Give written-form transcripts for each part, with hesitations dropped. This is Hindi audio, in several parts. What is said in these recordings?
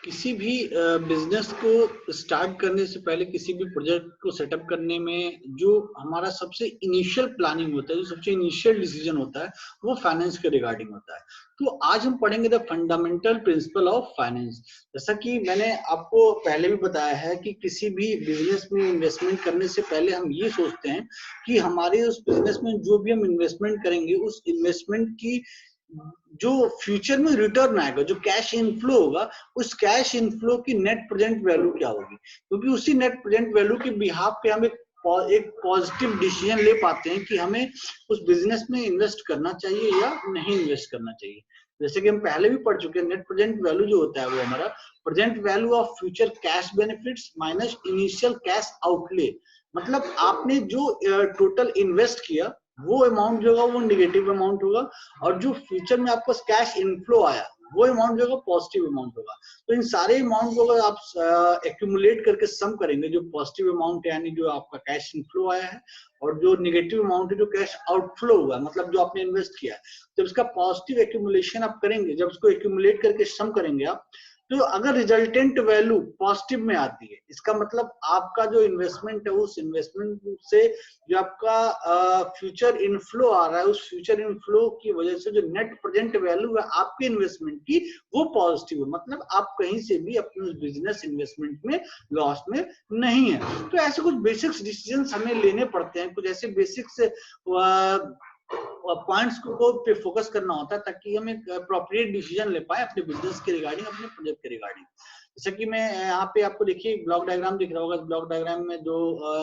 किसी भी बिजनेस को स्टार्ट करने से पहले, किसी भी प्रोजेक्ट को सेटअप करने में जो हमारा सबसे इनिशियल प्लानिंग होता है, जो सबसे इनिशियल डिसीजन होता है, वो फाइनेंस के रिगार्डिंग होता है। तो आज हम पढ़ेंगे the fundamental principle of finance. जैसा कि मैंने आपको पहले भी बताया है कि किसी भी बिजनेस में इन्वेस्टमेंट करने से पहले हम ये सोचते हैं कि हमारे उस बिजनेस में जो भी हम इन्वेस्टमेंट करेंगे, उस इन्वेस्टमेंट की जो फ्यूचर में रिटर्न आएगा, जो कैश इनफ्लो होगा, उस कैश इनफ्लो की नेट प्रेजेंट वैल्यू क्या होगी। क्योंकि उसी नेट प्रेजेंट वैल्यू के बिहाफ पे हम एक पॉजिटिव डिसीजन ले पाते हैं कि हमें उस बिजनेस में इन्वेस्ट करना चाहिए या नहीं इन्वेस्ट करना चाहिए। जैसे कि हम पहले भी पढ़ चुके हैं, नेट प्रेजेंट वैल्यू जो होता है वो हमारा present value of future cash benefits minus initial cash outlay. मतलब आपने जो टोटल इन्वेस्ट किया वो अमाउंट जो होगा वो नेगेटिव अमाउंट होगा, और जो फ्यूचर में आपको कैश इनफ्लो आया वो अमाउंट जो होगा पॉजिटिव अमाउंट होगा। तो इन सारे अमाउंट को अगर आप एक्यूमुलेट करके सम करेंगे, जो पॉजिटिव अमाउंट है यानी जो आपका कैश इनफ्लो आया है, और जो नेगेटिव अमाउंट है जो कैश आउटफ्लो हुआ है, मतलब जो आपने इन्वेस्ट किया है, तो इसका पॉजिटिव एक्यूमुलेशन आप करेंगे। जब इसको एक्यूमुलेट करके सम करेंगे आप, तो अगर रिजल्टेंट वैल्यू पॉजिटिव में आती है, इसका मतलब आपका जो इन्वेस्टमेंट है, उस इन्वेस्टमेंट से जो आपका फ्यूचर इनफ्लो आ रहा है, उस फ्यूचर इनफ्लो की वजह से जो नेट प्रेजेंट वैल्यू है आपके इन्वेस्टमेंट की, वो पॉजिटिव है। मतलब आप कहीं से भी अपने बिजनेस इन्वेस्टमेंट में लॉस में नहीं है। तो ऐसे कुछ बेसिक्स डिसीजंस हमें लेने पड़ते हैं, कुछ ऐसे बेसिक्स पॉइंट्स को पे फोकस करना होता है, ताकि हम एक अप्रोप्रिएट डिसीजन ले पाए अपने बिजनेस के रिगार्डिंग, अपने प्रोजेक्ट के रिगार्डिंग। जैसे कि मैं यहाँ पे आपको देखिए ब्लॉक डायग्राम दिख रहा होगा। ब्लॉक डायग्राम में जो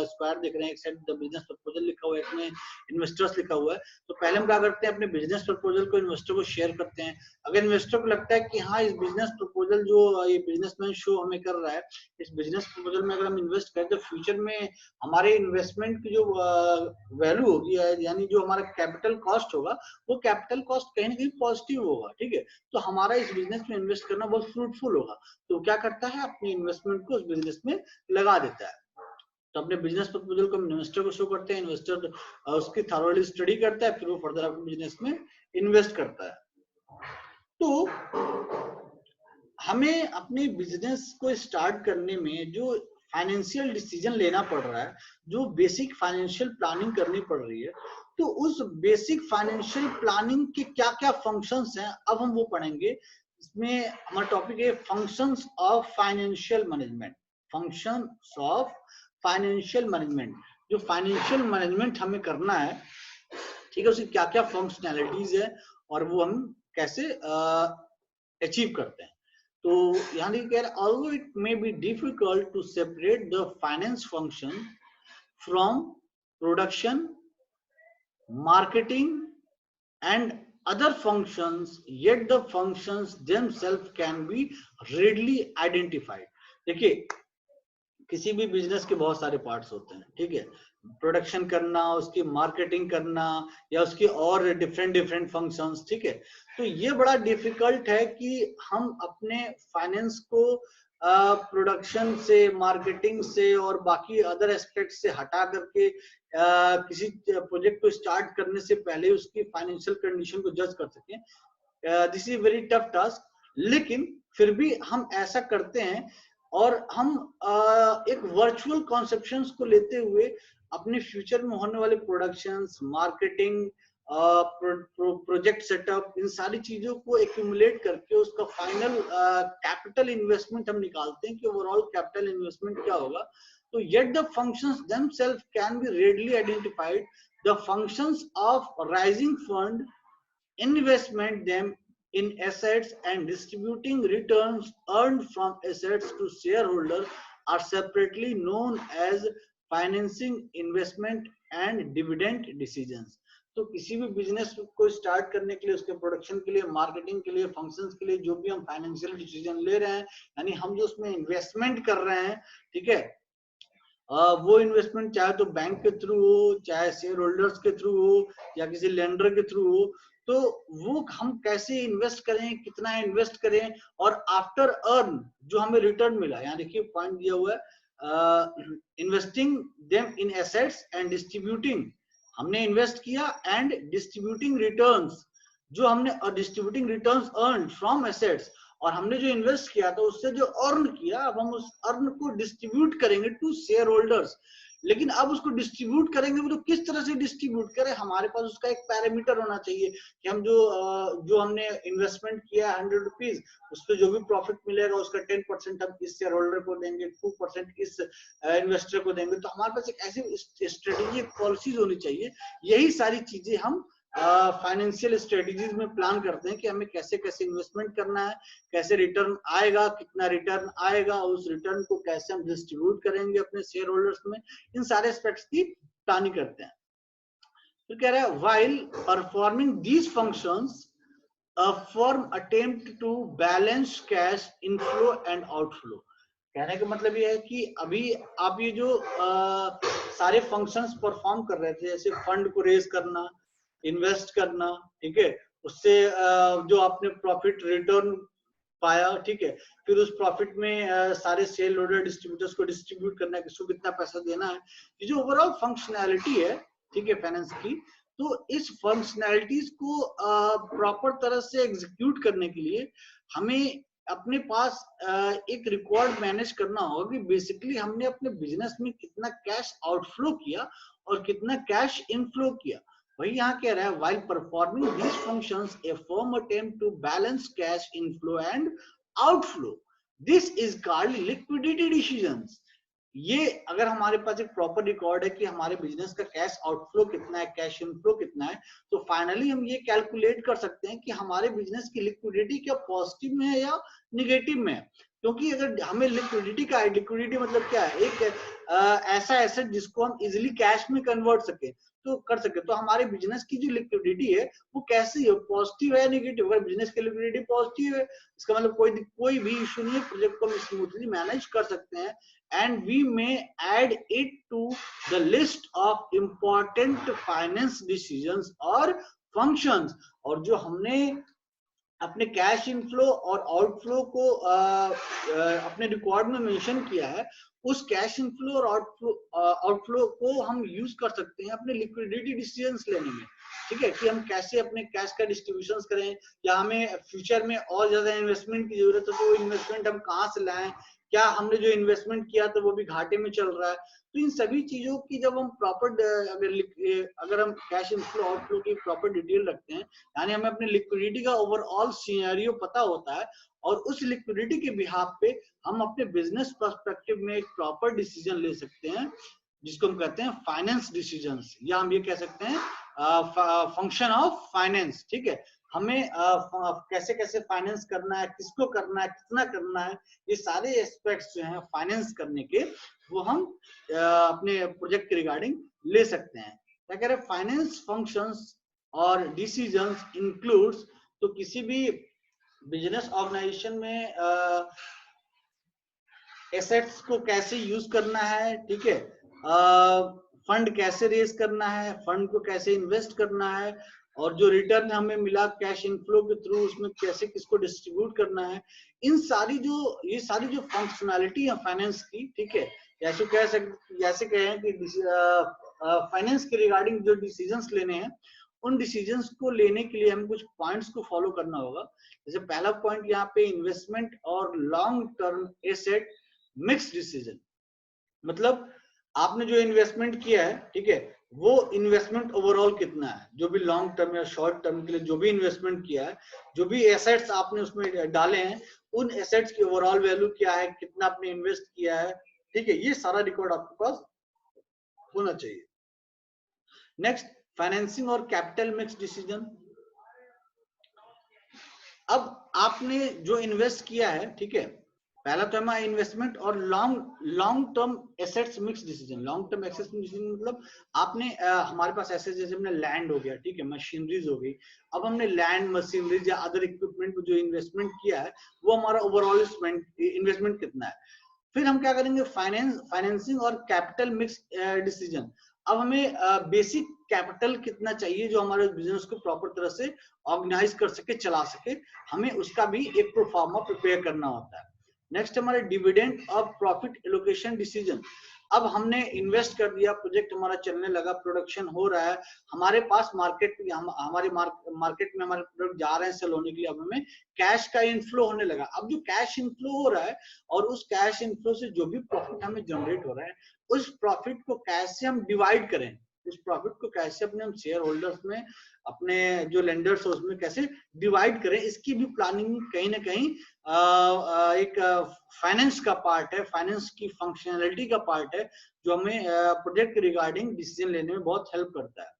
स्क्वायर दिख रहे हैं, एक साइड द बिजनेस प्रपोजल लिखा हुआ है, एक में इन्वेस्टर्स लिखा हुआ है। तो पहले हम क्या करते हैं, अपने बिजनेस प्रपोजल को इन्वेस्टर को शेयर करते हैं। अगर इन्वेस्टर को लगता है कि हाँ, इस बिजनेस प्रपोजल जो ये बिजनेसमैन शो हमें कर रहा है, इस बिजनेस प्रपोजल में अगर हम इन्वेस्ट करें तो फ्यूचर में हमारे इन्वेस्टमेंट की जो वैल्यू होगी, यानी जो हमारा कैपिटल कॉस्ट होगा, वो कैपिटल कॉस्ट कहीं ना कहीं पॉजिटिव होगा। ठीक है, तो हमारा इस बिजनेस में इन्वेस्ट करना बहुत फ्रूटफुल होगा। तो क्या करता है, अपनी इन्वेस्टमेंट को उस बिजनेस में लगा देता है। तो अपने बिजनेस प्रपोजल को इन्वेस्टर को शो करते हैं, इन्वेस्टर उसकी थॉरोली स्टडी करता है, फिर वो फर्दर अपने बिजनेस में इन्वेस्ट करता है। तो हमें अपने बिजनेस को स्टार्ट करने में जो फाइनेंशियल डिसीजन लेना पड़ रहा है, जो बेसिक फाइनेंशियल प्लानिंग करनी पड़ रही है, तो उस बेसिक फाइनेंशियल प्लानिंग के क्या क्या फंक्शंस हैं, अब हम वो पढ़ेंगे। इसमें हमारा टॉपिक है functions of financial management. Functions of financial management, जो फाइनेंशियल मैनेजमेंट हमें करना है, ठीक है, उसकी क्या क्या फंक्शनैलिटीज है और वो हम कैसे अचीव करते हैं। तो यहाँ देखिए, although it may be difficult to separate the finance function from production, marketing and other functions, yet the functions themselves can be readily identified. देखिए, किसी भी बिजनेस के बहुत सारे पार्ट्स होते हैं, ठीक है, प्रोडक्शन करना, उसकी मार्केटिंग करना, या उसकी और डिफरेंट डिफरेंट फंक्शंस, ठीक है। तो ये बड़ा डिफिकल्ट है कि हम अपने फाइनेंस को प्रोडक्शन से, मार्केटिंग से और बाकी अदर एस्पेक्ट से हटा करके किसी प्रोजेक्ट को स्टार्ट करने से पहले उसकी फाइनेंशियल कंडीशन को जज कर सकें। This is very tough task, लेकिन फिर भी हम ऐसा करते हैं, और हम एक वर्चुअल कॉन्सेप्शंस को लेते हुए अपने फ्यूचर में होने वाले प्रोडक्शंस, मार्केटिंग, प्रोजेक्ट सेटअप, इन सारी चीजों को एक्यूमुलेट करके उसका फाइनल कैपिटल इन्वेस्टमेंट हम निकालते हैं कि ओवरऑल कैपिटल इन्वेस्टमेंट क्या होगा। तो yet the functions themselves can be readily identified. The functions of rising fund, investment them in assets and distributing returns earned from assets to shareholders are separately known as financing, investment and dividend decisions. तो किसी भी बिजनेस को स्टार्ट करने के लिए, उसके प्रोडक्शन के लिए, मार्केटिंग के लिए, फंक्शंस के लिए जो भी हम फाइनेंशियल डिसीजन ले रहे हैं, यानी हम जो उसमें इन्वेस्टमेंट कर रहे हैं, ठीक है, वो इन्वेस्टमेंट चाहे तो बैंक के थ्रू हो, चाहे शेयर होल्डर्स के थ्रू हो, या किसी लेंडर के थ्रू हो, तो वो हम कैसे इन्वेस्ट करें, कितना इन्वेस्ट करें, और आफ्टर अर्न जो हमें रिटर्न मिला, यहाँ देखिए पॉइंट दिया हुआ है, investing them in assets and distributing, हमने इन्वेस्ट किया, एंड डिस्ट्रीब्यूटिंग रिटर्न्स, जो हमने distributing returns earn from assets, और हमने जो इन्वेस्ट किया था उससे जो अर्न किया, अब हम उस अर्न को डिस्ट्रीब्यूट करेंगे टू शेयर होल्डर्स। लेकिन अब उसको डिस्ट्रीब्यूट करेंगे वो तो किस तरह से डिस्ट्रीब्यूट करें, हमारे पास उसका एक पैरामीटर होना चाहिए कि हम जो हमने इन्वेस्टमेंट किया 100 रुपीज, उस पर जो भी प्रॉफिट मिलेगा उसका 10% हम इस शेयर होल्डर को देंगे, 2% इस इन्वेस्टर को देंगे। तो हमारे पास एक ऐसी स्ट्रेटेजिक पॉलिसीज होनी चाहिए। यही सारी चीजें हम फाइनेंशियल स्ट्रेटेजीज में प्लान करते हैं कि हमें कैसे कैसे इन्वेस्टमेंट करना है, कैसे रिटर्न आएगा, कितना रिटर्न आएगा, उस रिटर्न को कैसे हम डिस्ट्रीब्यूट करेंगे अपने शेयर होल्डर्स में, इन सारे एस्पेक्ट्स की प्लानिंग करते हैं। तो कह रहा है while performing these functions a firm attempt to balance cash inflow and outflow. कहने का मतलब ये है कि अभी आप ये जो सारे फंक्शंस परफॉर्म कर रहे थे, जैसे फंड को रेज करना, इन्वेस्ट करना, ठीक है, उससे जो आपने प्रॉफिट रिटर्न पाया, ठीक है, फिर उस प्रॉफिट में सारे सेल होल्डर डिस्ट्रीब्यूटर्स को डिस्ट्रीब्यूट करना है, किसको कितना पैसा देना है, ये जो ओवरऑल फंक्शनैलिटी है, ठीक है, फाइनेंस की, तो इस फंक्शनैलिटीज को प्रॉपर तरह से एग्जीक्यूट करने के लिए हमें अपने पास एक रिकॉर्ड मैनेज करना होगा कि बेसिकली हमने अपने बिजनेस में कितना कैश आउटफ्लो किया और कितना कैश इनफ्लो किया। वही यहाँ कह रहा है while performing these functions a firm attempt to balance cash inflow and outflow, this is called liquidity decisions। ये अगर हमारे पास एक प्रॉपर रिकॉर्ड है कि हमारे बिजनेस का कैश आउटफ्लो कितना है, कैश इनफ्लो कितना है, तो फाइनली हम ये कैलकुलेट कर सकते हैं कि हमारे बिजनेस की लिक्विडिटी क्या पॉजिटिव में है या निगेटिव में है। क्योंकि अगर हमें लिक्विडिटी मतलब क्या है, एक ऐसा एसेट जिसको हम इजिली कैश में कन्वर्ट सके, तो कर सके, तो हमारे बिजनेस की जो लिक्विडिटी है वो कैसी है, पॉजिटिव है नेगेटिव। अगर बिजनेस की लिक्विडिटी पॉजिटिव है, इसका मतलब कोई भी इशू नहीं है, प्रोजेक्ट को हम स्मूथली मैनेज कर सकते हैं, and we may add it to the list of important finance decisions or functions। और जो हमने अपने कैश इनफ्लो और आउटफ्लो को अपने रिकॉर्ड में मेंशन किया है, उस कैश इनफ्लो और आउटफ्लो को हम यूज कर सकते हैं अपने लिक्विडिटी डिसीजंस लेने में, ठीक है, कि हम कैसे अपने कैश का डिस्ट्रीब्यूशन करें, या हमें फ्यूचर में और ज्यादा इन्वेस्टमेंट की जरूरत है तो वो इन्वेस्टमेंट हम कहाँ से लाएं, क्या हमने जो इन्वेस्टमेंट किया तो वो भी घाटे में चल रहा है। तो इन सभी चीजों की जब हम प्रॉपर अगर हम कैश इनफ्लो आउटफ्लो की प्रॉपर डिटेल रखते हैं, यानी हमें अपने लिक्विडिटी का ओवरऑल सिनेरियो पता होता है, और उस लिक्विडिटी के बिहाफ पे हम अपने बिजनेस पर्सपेक्टिव में एक प्रॉपर डिसीजन ले सकते हैं, जिसको हम कहते हैं फाइनेंस डिसीजंस, या हम ये कह सकते हैं फंक्शन ऑफ फाइनेंस। ठीक है, हमें कैसे कैसे फाइनेंस करना है, किसको करना है, कितना करना है, ये सारे एस्पेक्ट्स जो हैं फाइनेंस करने के, वो हम अपने प्रोजेक्ट के रिगार्डिंग ले सकते हैं। क्या कह रहे हैं, फाइनेंस फंक्शंस और डिसीजंस इंक्लूड्स, तो किसी भी बिजनेस ऑर्गेनाइजेशन में एसेट्स को कैसे यूज करना है, ठीक है, फंड कैसे रेज करना है, फंड को कैसे इन्वेस्ट करना है, और जो रिटर्न हमें मिला कैश इनफ्लो के थ्रू उसमें कैसे किसको डिस्ट्रीब्यूट करना है, इन सारी जो फंक्शनैलिटी है फाइनेंस की, ठीक है, जैसे कहें कि फाइनेंस के रिगार्डिंग जो डिसीजंस लेने हैं, उन डिसीजंस को लेने के लिए हमें कुछ पॉइंट्स को फॉलो करना होगा। जैसे पहला पॉइंट यहाँ पे इन्वेस्टमेंट और long term asset mix decision, मतलब आपने जो इन्वेस्टमेंट किया है, ठीक है, वो इन्वेस्टमेंट ओवरऑल कितना है, जो भी लॉन्ग टर्म या शॉर्ट टर्म के लिए जो भी इन्वेस्टमेंट किया है, जो भी एसेट्स आपने उसमें डाले हैं, उन एसेट्स की ओवरऑल वैल्यू क्या है, कितना आपने इन्वेस्ट किया है, ठीक है, ये सारा रिकॉर्ड आपके पास होना चाहिए। नेक्स्ट, फाइनेंसिंग और कैपिटल मिक्स डिसीजन। अब आपने जो इन्वेस्ट किया है, ठीक है, पहला तो हमारा इन्वेस्टमेंट और long term assets mix decision. Long term assets decision मतलब आपने हमारे पास एसेट्स जैसे हमने लैंड हो गया, ठीक है, मशीनरीज हो गई, अब हमने लैंड, मशीनरीज या अदर इक्विपमेंट में जो इन्वेस्टमेंट किया है, वो हमारा ओवरऑल इन्वेस्टमेंट कितना है। फिर हम क्या करेंगे, फाइनेंसिंग और कैपिटल मिक्स डिसीजन। अब हमें बेसिक कैपिटल कितना चाहिए जो हमारे बिजनेस को प्रॉपर तरह से ऑर्गेनाइज कर सके, चला सके, हमें उसका भी एक प्रोफार्मा प्रिपेयर करना होता है। नेक्स्ट हमारे डिविडेंड और प्रॉफिट एलोकेशन डिसीजन। अब हमने इन्वेस्ट कर दिया, प्रोजेक्ट हमारा चलने लगा, प्रोडक्शन हो रहा है, हमारे पास मार्केट हमारे मार्केट में हमारे प्रोडक्ट जा रहे हैं सेल होने के लिए, अब हमें कैश का इनफ्लो होने लगा। अब जो कैश इनफ्लो हो रहा है और उस कैश इनफ्लो से जो भी प्रॉफिट हमें जनरेट हो रहा है, उस प्रॉफिट को कैसे हम डिवाइड करें, उस प्रॉफिट को कैसे अपने हम शेयर होल्डर्स में, अपने जो लेंडर्स है उसमें कैसे डिवाइड करें, इसकी भी प्लानिंग कहीं ना कहीं एक फाइनेंस का पार्ट है, फाइनेंस की फंक्शनैलिटी का पार्ट है, जो हमें प्रोजेक्ट के रिगार्डिंग डिसीजन लेने में बहुत हेल्प करता है।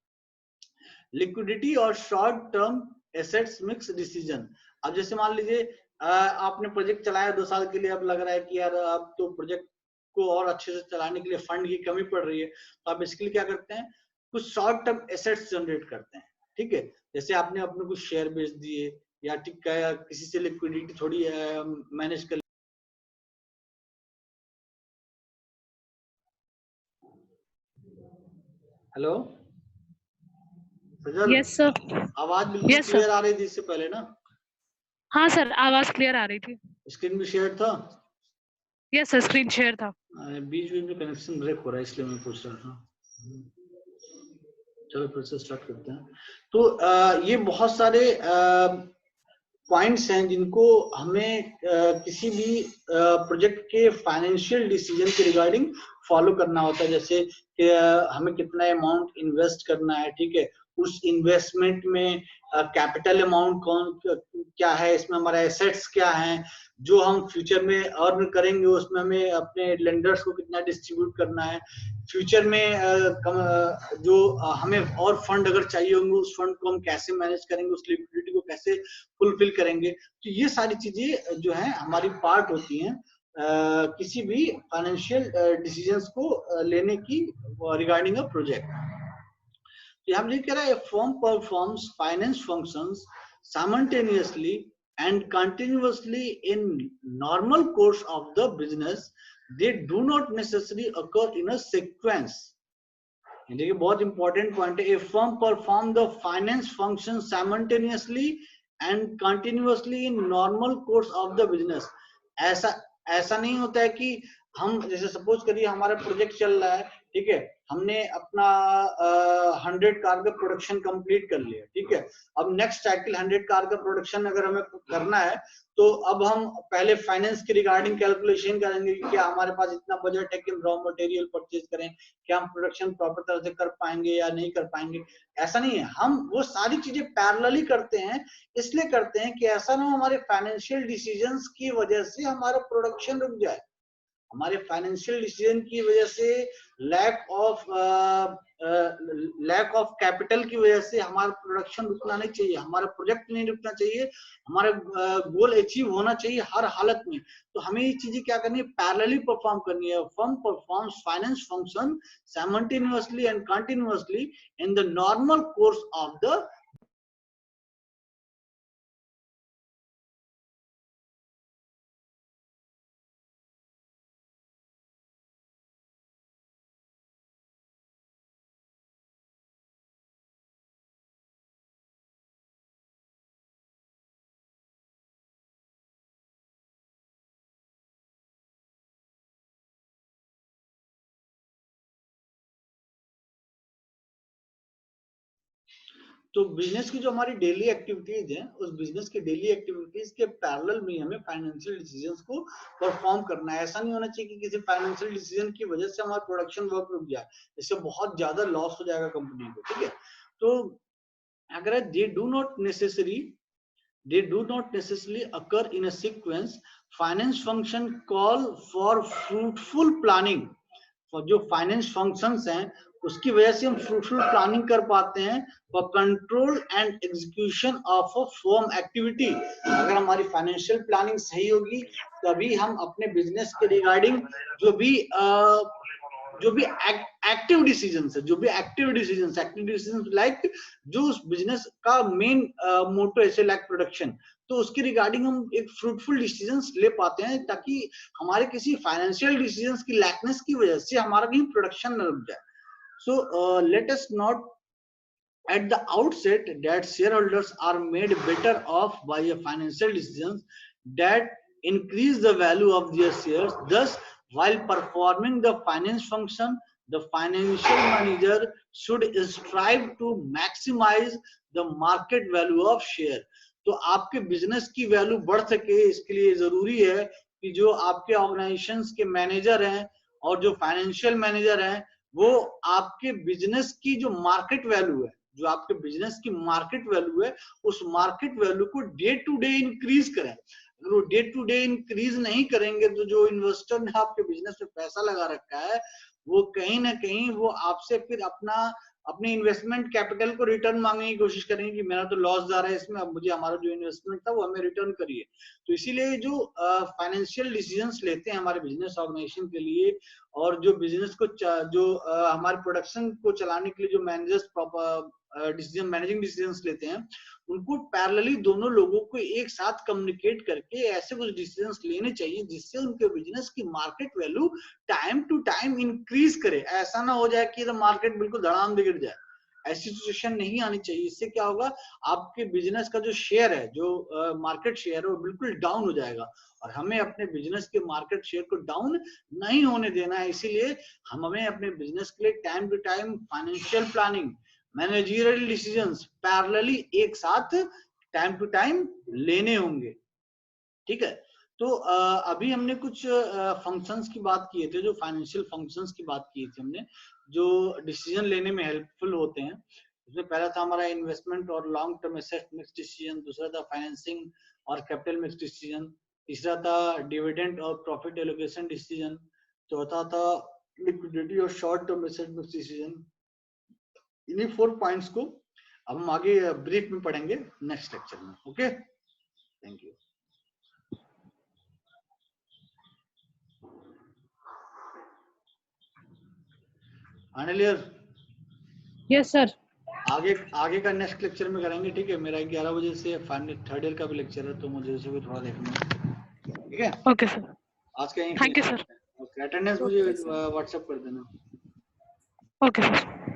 लिक्विडिटी और short term assets mix decision. अब जैसे मान लीजिए आपने प्रोजेक्ट चलाया 2 साल के लिए, अब लग रहा है कि यार अब तो प्रोजेक्ट को और अच्छे से चलाने के लिए फंड की कमी पड़ रही है, तो आप इसके लिए क्या करते हैं, कुछ शॉर्ट टर्म एसेट्स जनरेट करते हैं, ठीक है। जैसे आपने अपने कुछ शेयर बेच दिए या किसी से लिक्विडिटी थोड़ी मैनेज कर। हेलो सजल, यस सर। आवाज बिल्कुल यस क्लियर सर। आ रही थी इससे पहले ना? हाँ सर, आवाज क्लियर आ रही थी। स्क्रीन भी शेयर था? यस सर, स्क्रीन शेयर था। बीच बीच में कनेक्शन ब्रेक हो रहा है, इसलिए मैं पूछ रहा था। चलो फिर से स्टार्ट करते हैं। तो ये बहुत सारे पॉइंट्स हैं जिनको हमें किसी भी प्रोजेक्ट के फाइनेंशियल डिसीजन के रिगार्डिंग फॉलो करना होता है। जैसे कि हमें कितना अमाउंट इन्वेस्ट करना है, ठीक है, उस इन्वेस्टमेंट में कैपिटल अमाउंट क्या है, इसमें हमारा एसेट्स क्या है, जो हम फ्यूचर में अर्न करेंगे उसमें हमें अपने लेंडर्स को कितना डिस्ट्रीब्यूट करना है, फ्यूचर में जो हमें और फंड अगर चाहिए होंगे उस फंड को हम कैसे मैनेज करेंगे, उस लिक्विडिटी को कैसे फुलफिल करेंगे। तो ये सारी चीजें जो है हमारी पार्ट होती हैं किसी भी फाइनेंशियल डिसीजंस को लेने की रिगार्डिंग अ प्रोजेक्ट। यहाँ लिख कह रहा है firm performs finance functions simultaneously and continuously in normal course of the business. They do not necessarily occur in a sequence. देखिए बहुत इंपॉर्टेंट पॉइंट है, a firm perform the finance function simultaneously and continuously in normal course of the business. ऐसा नहीं होता है कि हम जैसे सपोज करिए हमारा प्रोजेक्ट चल रहा है, ठीक है, हमने अपना 100 कार का प्रोडक्शन कंप्लीट कर लिया, ठीक है, अब नेक्स्ट साइकिल 100 कार का प्रोडक्शन अगर हमें करना है तो अब हम पहले फाइनेंस के रिगार्डिंग कैलकुलेशन करेंगे कि क्या हमारे पास इतना बजट है कि हम रॉ मटेरियल परचेज करें, क्या हम प्रोडक्शन प्रॉपर तरह से कर पाएंगे या नहीं कर पाएंगे। ऐसा नहीं है, हम वो सारी चीजें पैरेलली करते हैं, इसलिए करते हैं कि ऐसा ना हमारे फाइनेंशियल डिसीजंस की वजह से हमारा प्रोडक्शन रुक जाए, हमारे फाइनेंशियल डिसीजन की वजह से लैक ऑफ कैपिटल की वजह से हमारा प्रोडक्शन रुकना नहीं चाहिए, हमारा प्रोजेक्ट नहीं रुकना चाहिए, हमारा गोल अचीव होना चाहिए हर हालत में। तो हमें ये चीजें क्या करनी है, पैरेलली परफॉर्म करनी है। Firm performs finance function simultaneously and continuously in the normal course of the. तो बिजनेस की जो हमारी डेली एक्टिविटीज है, उस बिजनेस के डेली एक्टिविटीज के पैरेलल में हमें फाइनेंशियल डिसीजंस को परफॉर्म करना है। ऐसा नहीं होना चाहिए कि किसी फाइनेंशियल डिसीजन की वजह से हमारा प्रोडक्शन वर्क रुक जाए, इससे बहुत ज्यादा लॉस हो जाएगा कंपनी को, ठीक है। तो अगर they do not necessarily occur in a sequence. Finance function call for fruitful planning. और जो फाइनेंस फंक्शंस हैं उसकी वजह से हम फ्रूटफुल प्लानिंग कर पाते हैं for control and execution of a firm activity. अगर हमारी फाइनेंशियल प्लानिंग सही होगी तभी हम अपने बिजनेस के रिगार्डिंग जो भी एक्टिव डिसीजंस है, जो भी एक्टिव डिसीजंस लाइक जो उस बिजनेस का मेन मोटो है लाइक प्रोडक्शन, तो उसके रिगार्डिंग हम एक फ्रूटफुल डिसीजंस ले पाते हैं ताकि हमारे किसी फाइनेंशियल डिसीजंस की लैकनेस की वजह से हमारा कहीं प्रोडक्शन न रुक जाए। So let us not at the outset that shareholders are made better off by a financial decisions that increase the value of their shares. Thus while performing the finance function, the financial manager should strive to maximize the market value of share. तो आपके बिजनेस की वैल्यू बढ़ सके, इसके लिए जरूरी है कि जो आपके ऑर्गेनाइजेशंस के मैनेजर हैं और जो फाइनेंशियल मैनेजर हैं, वो आपके बिजनेस की जो मार्केट वैल्यू है, जो आपके बिजनेस की मार्केट वैल्यू है, उस मार्केट वैल्यू को डे टू डे इंक्रीज करें। अगर वो डे टू डे इंक्रीज नहीं करेंगे तो जो इन्वेस्टर ने आपके बिजनेस में पैसा लगा रखा है, वो कहीं ना कहीं वो आपसे फिर अपने इन्वेस्टमेंट कैपिटल को रिटर्न मांगने की कोशिश करेंगे कि मेरा तो लॉस जा रहा है इसमें, अब मुझे हमारा जो इन्वेस्टमेंट था वो हमें रिटर्न करिए। तो इसीलिए जो फाइनेंशियल डिसीजंस लेते हैं हमारे बिजनेस ऑर्गेनाइजेशन के लिए, और जो बिजनेस को जो हमारे प्रोडक्शन को चलाने के लिए जो मैनेजर्स डिसीजन मैनेजिंग डिसीजंस लेते हैं, उनको पैरेलली दोनों लोगों को एक साथ कम्युनिकेट करके ऐसे कुछ डिसीजंस लेने चाहिए जिससे उनके बिजनेस की market value time to time increase करे। ऐसा ना हो जाए कि मार्केट बिल्कुल धड़ाम बिगड़ जाए, ऐसी सिचुएशन नहीं आनी चाहिए। इससे क्या होगा, आपके बिजनेस का जो शेयर है, जो मार्केट शेयर है, वो बिल्कुल डाउन हो जाएगा, और हमें अपने बिजनेस के मार्केट शेयर को डाउन नहीं होने देना है। इसीलिए हमें अपने बिजनेस के लिए time to time financial planning, managerial decisions parallelly एक साथ टाइम टू टाइम लेने होंगे। ठीक है, तो अभी हमने कुछ फंक्शंस की बात किए थे, जो फाइनेंशियल फंक्शंस की बात की थी हमने, जो डिसीजन लेने में हेल्पफुल होते हैं। उसमें पहला था हमारा इन्वेस्टमेंट और long term asset mix decision, दूसरा था फाइनेंसिंग और कैपिटल मिक्स डिसीजन, तीसरा था डिविडेंड और प्रॉफिट एलोकेशन डिसीजन, चौथा था लिक्विडिटी और short term asset mix decision. इन्हीं 4 पॉइंट्स को अब हम आगे ब्रीफ में पढ़ेंगे नेक्स्ट लेक्चर में। Okay, thank you. Anil, yes sir. आगे का नेक्स्ट लेक्चर में करेंगे, ठीक है। मेरा 11 बजे से थर्ड ईयर का भी लेक्चर है, तो मुझे उसे भी थोड़ा देखना है, ठीक है। ओके सर, आज का यहीं थैंक यू सर। अटेंडेंस मुझे व्हाट्सएप कर देना। Okay sir.